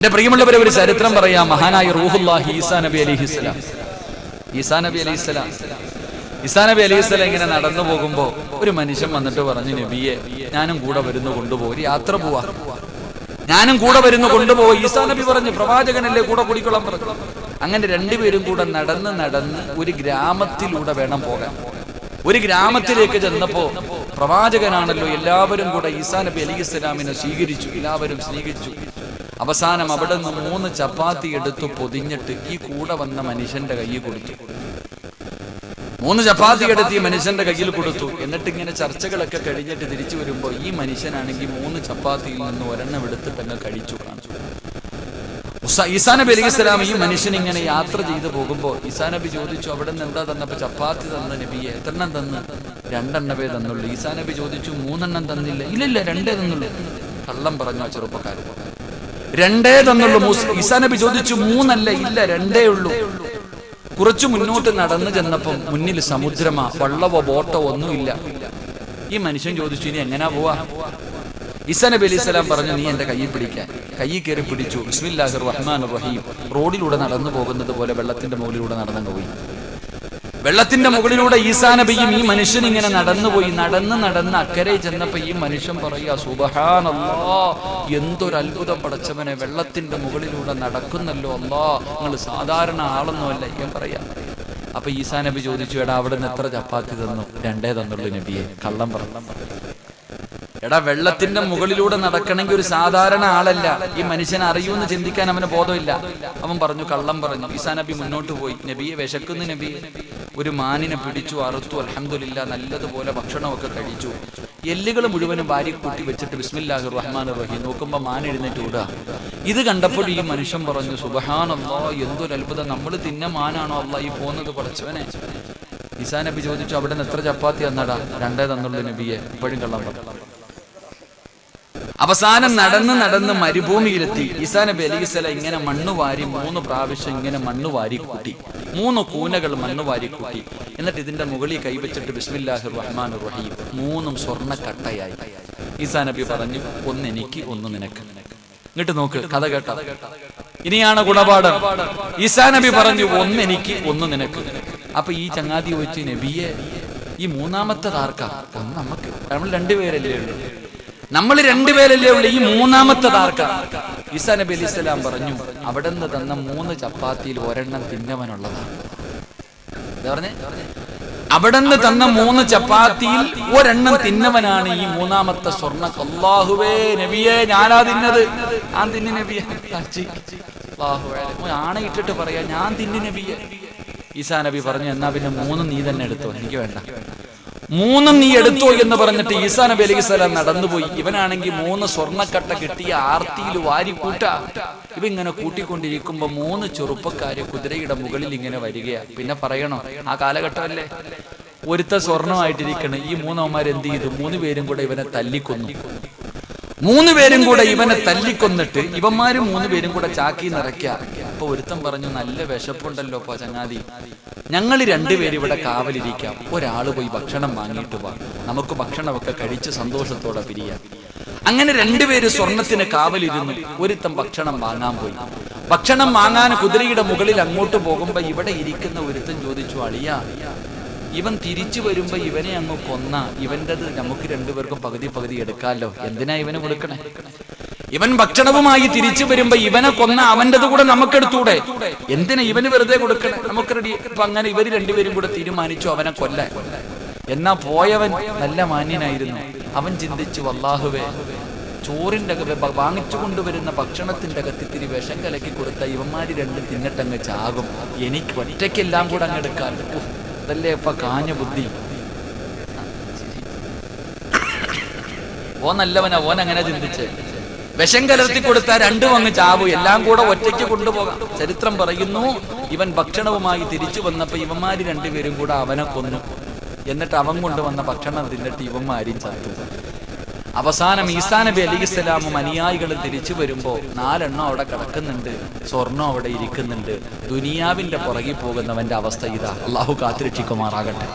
എന്റെ പ്രിയമുള്ളവരെ, ഒരു ചരിത്രം പറയാം. മഹാനായ റൂഹുല്ലാഹി ഈസാ നബി അലൈഹിസ്സലാം ഇങ്ങനെ നടന്നു പോകുമ്പോ ഒരു മനുഷ്യൻ വന്നിട്ട് പറഞ്ഞു, നബിയെ ഞാനും കൂടെ വരുന്നു, കൊണ്ടുപോകും, ഒരു യാത്ര പോവാ, ഞാനും കൂടെ വരുന്നു, കൊണ്ടുപോകും. ഈസാ നബി പറഞ്ഞു, പ്രവാചകനല്ലേ, കൂടെ കൂടിക്കൊള്ളാൻ പറഞ്ഞു. അങ്ങനെ രണ്ടുപേരും കൂടെ നടന്ന് ഒരു ഗ്രാമത്തിലൂടെ വേണം പോകാൻ. ഒരു ഗ്രാമത്തിലേക്ക് ചെന്നപ്പോ പ്രവാചകനാണല്ലോ, എല്ലാവരും കൂടെ ഈസാ നബി അലൈഹിസ്സലാമിനെ സ്വീകരിച്ചു. എല്ലാവരും സ്വീകരിച്ചു. അവസാനം അവിടെ നിന്ന് 3 ചപ്പാത്തി എടുത്തു പൊതിഞ്ഞിട്ട് ഈ കൂടെ വന്ന മനുഷ്യന്റെ കയ്യിൽ കൊടുത്തു. 3 ചപ്പാത്തി എടുത്ത് ഈ മനുഷ്യന്റെ കയ്യിൽ കൊടുത്തു. എന്നിട്ട് ഇങ്ങനെ ചർച്ചകളൊക്കെ കഴിഞ്ഞിട്ട് തിരിച്ചു വരുമ്പോ ഈ മനുഷ്യനാണെങ്കിൽ 3 ചപ്പാത്തിയിൽ നിന്ന് ഒരെണ്ണം എടുത്തിട്ട് അങ്ങ് കഴിച്ചു കാണിച്ചു. ഈസാ നബി അലൈഹിസ്സലാം ഈ മനുഷ്യൻ ഇങ്ങനെ യാത്ര ചെയ്തു പോകുമ്പോ ഈസാ നബി ചോദിച്ചു, അവിടെ നിന്ന് എന്താ തന്നപ്പോ? ചപ്പാത്തി തന്ന നബിയെ. എത്രണ്ണം തന്ന്? 2 എണ്ണമേ തന്നുള്ളൂ. ഈസാ നബി ചോദിച്ചു, 3 എണ്ണം തന്നില്ല? ഇല്ല 2 തന്നുള്ളൂ. കള്ളം പറഞ്ഞു ആ ചെറുപ്പക്കാരൻ. 2 തന്നുള്ളൂ. ഈസാ നബി ചോദിച്ചു, 3 അല്ല? ഇല്ല 2 ഉള്ളൂ. കുറച്ചു മുന്നോട്ട് നടന്നു ചെന്നപ്പം മുന്നിൽ സമുദ്രമാ, വള്ളവോ ബോട്ടോ ഒന്നുമില്ല. ഈ മനുഷ്യൻ ചോദിച്ചു, ഇനി എങ്ങനാ പോവാ? ഈസാ നബി അലൈഹിസ്സലാം പറഞ്ഞു, നീ എന്റെ കയ്യിൽ പിടിക്കാൻ. കയ്യിൽ കയറി പിടിച്ചു. ബിസ്മില്ലാഹിർ റഹ്മാനിർ റഹീം. റോഡിലൂടെ നടന്നു പോകുന്നത് പോലെ വെള്ളത്തിന്റെ മുകളിലൂടെ നടന്നു പോയി. വെള്ളത്തിന്റെ മുകളിലൂടെ ഈസാ നബിയും ഈ മനുഷ്യൻ ഇങ്ങനെ നടന്നുപോയി. നടന്ന് അക്കരെ ചെന്നപ്പോ ഈ മനുഷ്യൻ പറയാ, സുബ്ഹാനല്ലാഹ്, എന്തൊരു അത്ഭുതം പടച്ചവനെ, വെള്ളത്തിന്റെ മുകളിലൂടെ നടക്കുന്നല്ലോ അല്ലാ, നിങ്ങൾ സാധാരണ ആളൊന്നുമല്ല ഞാൻ പറയാ. അപ്പൊ ഈസാ നബി ചോദിച്ചു, എടാ അവിടെ നിന്ന് എത്ര ചപ്പാത്തി തന്നു? 2 തന്നുള്ളൂ നബിയെ. കള്ളം പറഞ്ഞു. എടാ, വെള്ളത്തിന്റെ മുകളിലൂടെ നടക്കണമെങ്കിൽ ഒരു സാധാരണ ആളല്ല, ഈ മനുഷ്യനെ അറിയൂന്ന് ചിന്തിക്കാൻ അവന് ബോധമില്ല. അവൻ പറഞ്ഞു, കള്ളം പറഞ്ഞു. ഈസാ നബി മുന്നോട്ട് പോയി. നബിയെ വിശക്കുന്നു നബിയെ. ഒരു മാനിനെ പിടിച്ചു, അറുത്തു. അൽഹംദുലില്ലാ, നല്ലതുപോലെ ഭക്ഷണമൊക്കെ കഴിച്ചു. എല്ലുകൾ മുഴുവനും വാരി കൂട്ടി വെച്ചിട്ട് ബിസ്മില്ലാഹിർ റഹ്മാനിർ റഹീം നോക്കുമ്പോ മാൻ എഴുന്നേറ്റ് ഓടുക. ഇത് കണ്ടപ്പോൾ ഈ മനുഷ്യൻ പറഞ്ഞു, സുബ്ഹാനല്ലാഹ്, എന്തൊരു അത്ഭുതം, നമ്മൾ തിന്ന മാനാണോ അല്ലാ ഈ പോകുന്നത് പടച്ചവനെ. ഈസാ നബി ചോദിച്ചു, അവിടെ നിന്ന് എത്ര ചപ്പാത്തി തന്നടാ? 2 തന്നുള്ളൂ നബിയെ. ഇപ്പോഴും കള്ളം പറഞ്ഞു. അവസാനം നടന്ന് മരുഭൂമിയിലെത്തി. ഈസാ നബി അലൈഹിസ്സലാം ഇങ്ങനെ മണ്ണ് വാരി 3 പ്രാവശ്യം ഇങ്ങനെ മണ്ണ് വാരി കൂട്ടി. 3 കൂനകൾ മണ്ണ് വാരി കൂട്ടി. എന്നിട്ട് ഇതിന്റെ മുകളിൽ കൈവച്ചിട്ട് ബിസ്മില്ലാഹിർ റഹ്മാനിർ റഹീം 3 സ്വർണ്ണക്കട്ടയായി. ഈസാ നബി പറഞ്ഞു, 1 എനിക്ക് 1 നിനക്ക്. ഇങ്ങോട്ട് നോക്ക്, കഥ കേട്ട. ഇനിയാണ് ഗുണപാഠം. ഈസാ നബി പറഞ്ഞു, 1 എനിക്ക് 1 നിനക്ക്. അപ്പൊ ഈ ചങ്ങാതി ചോദിച്ചു, നബിയെ ഈ 3ാമത്തെ ആർക്കാ? 1 നമുക്ക്, നമ്മൾ 2 പേരല്ലേ ഉള്ളൂ. നമ്മൾ 2 പേരല്ലേ ഉള്ളൂ, ഈ 3ാമത്തെ ആർക്കാ? ഈസാ നബി അലൈഹിസ്സലാം പറഞ്ഞു, അവിടെ നിന്ന് തന്ന 3 ചപ്പാത്തിയിൽ 1 എണ്ണം തിന്നവനുള്ളതാണ്. അവിടെ നിന്ന് തന്ന 3 ചപ്പാത്തിയിൽ 1 എണ്ണം തിന്നവനാണ് ഈ 3ാമത്തെ സ്വർണ്ണ. അല്ലാഹുവേ നബിയെ, ഞാനാ തിന്നത്. ഞാൻ തിന്നു നബിയെ. ആണയിട്ടിട്ട് പറയാ, ഞാൻ തിന്നു നബിയെ. ഈസാ നബി പറഞ്ഞു, എന്നാ പിന്നെ 3 നീ തന്നെ എടുത്തോ, എനിക്ക് വേണ്ട. 3 നീ എടുത്തോ എന്ന് പറഞ്ഞിട്ട് ഈസാ നബി അലൈഹിസ്സലാം നടന്നുപോയി. ഇവനാണെങ്കിൽ 3 സ്വർണ്ണക്കട്ട കിട്ടിയ ആർത്തിയിൽ വാരിക്കൂട്ട. ഇവങ്ങനെ കൂട്ടിക്കൊണ്ടിരിക്കുമ്പോ 3 ചെറുപ്പക്കാര് കുതിരയുടെ മുകളിൽ ഇങ്ങനെ വരികയാ. പിന്നെ പറയണോ, ആ കാലഘട്ടമല്ലേ. ഒരുത്ത സ്വർണ്ണമായിട്ടിരിക്കണ്. ഈ 3 എന്ത് ചെയ്തു? 3 പേരും കൂടെ ഇവനെ തല്ലിക്കൊന്നു. 3 പേരും കൂടെ ഇവനെ തല്ലിക്കൊന്നിട്ട് ഇവന്മാര് 3 പേരും കൂടെ ചാക്കി നിറയ്ക്ക. അപ്പൊ ഒരുത്തൻ പറഞ്ഞു, നല്ല വിശപ്പുണ്ടല്ലോ പോ ചങ്ങാതി, ഞങ്ങൾ 2 പേര് ഇവിടെ കാവലിരിക്കാം, ഒരാള് പോയി ഭക്ഷണം വാങ്ങിയിട്ട് വാ, നമുക്ക് ഭക്ഷണമൊക്കെ കഴിച്ച് സന്തോഷത്തോടെ പിരിയാം. അങ്ങനെ 2 പേര് സ്വർണത്തിന് കാവലിരുന്നു. ഒരുത്തൻ ഭക്ഷണം വാങ്ങാൻ പോയി. ഭക്ഷണം വാങ്ങാൻ കുതിരയുടെ മുകളിൽ അങ്ങോട്ട് പോകുമ്പോ ഇവിടെ ഇരിക്കുന്ന ഒരുത്തൻ ചോദിച്ചു, അളിയാ, ഇവൻ തിരിച്ചു വരുമ്പോ ഇവനെ അങ്ങ് കൊന്ന, ഇവൻ്റെത് നമുക്ക് 2 പേർക്കും പകുതി എടുക്കാമല്ലോ, എന്തിനാ ഇവന് കൊടുക്കണേ? ഇവൻ ഭക്ഷണവുമായി തിരിച്ചു വരുമ്പോ ഇവനെ കൊന്ന അവൻ്റെത് കൂടെ നമുക്കെടുത്തൂടെ, എന്തിനാ ഇവന് വെറുതെ കൊടുക്കണേ? നമുക്ക് റെഡി. അപ്പൊ അങ്ങനെ ഇവര് 2 പേരും കൂടെ തീരുമാനിച്ചു അവനെ കൊല്ലാൻ. എന്നാ പോയവൻ നല്ല മാന്യനായിരുന്നു. അവൻ ചിന്തിച്ചു, അല്ലാഹുവേ, ചോറിന്റെ വാങ്ങിച്ചു കൊണ്ടുവരുന്ന ഭക്ഷണത്തിന്റെ അകത്ത് ഇത്തിരി വിഷം കലക്കി കൊടുത്ത ഇവന്മാര് 2 തിന്നിട്ടങ്ങ് ചാകും, എനിക്ക് ഒറ്റയ്ക്കെല്ലാം കൂടെ അങ്ങ് എടുക്കാമല്ലോ. അതല്ലേ ഇപ്പൊ കാഞ്ഞ ബുദ്ധി. ഓ നല്ലവനാ, ഓൻ അങ്ങനെ ചിന്തിച്ചേ. വിഷം കലർത്തി കൊടുത്താൽ 2 അങ്ങ് ചാവു, എല്ലാം കൂടെ ഒറ്റയ്ക്ക് കൊണ്ടുപോകാം. ചരിത്രം പറയുന്നു, ഇവൻ ഭക്ഷണവുമായി തിരിച്ചു വന്നപ്പോ ഇവന്മാര് 2 പേരും കൂടെ അവനെ കൊന്നു. എന്നിട്ട് അവൻ കൊണ്ടുവന്ന ഭക്ഷണം തിന്നിട്ട് ഇവന്മാരും ചത്തു. അവസാനം ഈസാ നബി അലൈഹിസ്സലാമും അനുയായികളും തിരിച്ചു വരുമ്പോ 4 എണ്ണം അവിടെ കിടക്കുന്നുണ്ട്, സ്വർണം അവിടെ ഇരിക്കുന്നുണ്ട്. ദുനിയാവിന്റെ പുറകിൽ പോകുന്നവന്റെ അവസ്ഥ ഇതാ. അള്ളാഹു കാത്തിരക്ഷിക്കുമാറാകട്ടെ.